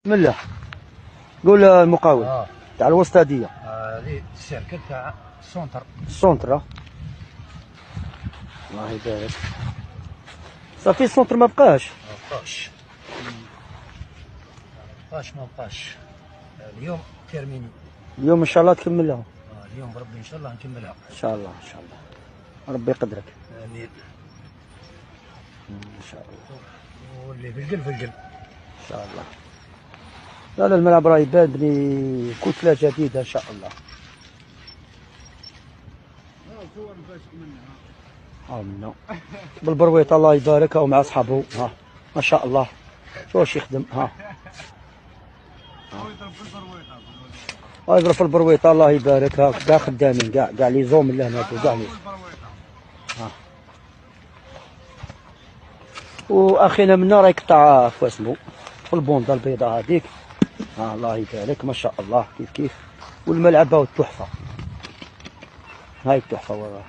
بسم الله. قول المقاول تاع الوسطاديه. هذه الشركه تاع السونتر. السونتر الله يبارك. صافي السونتر ما بقاش. ما بقاش اليوم تيرميني. اليوم ان شاء الله تكملها. اليوم بربي ان شاء الله نكملها. ان شاء الله ان شاء الله ربي يقدرك. امين ان شاء الله. واللي في القلب ان شاء الله. لا الملعب راه يبان بلي كتله جديده ان شاء الله. منه بالبرويط الله يبارك ومع اصحابه. ما شاء الله شو واش يخدم. يضرب في البرويطه الله يبارك. كاع خدامين كاع لي زوم اللي هنا كاع لي. واخينا منا راه يقطع فاسمو في البونده البيضاء هذيك. الله يبارك ما شاء الله كيف والملعب هاو التحفه. هاي التحفه وراه.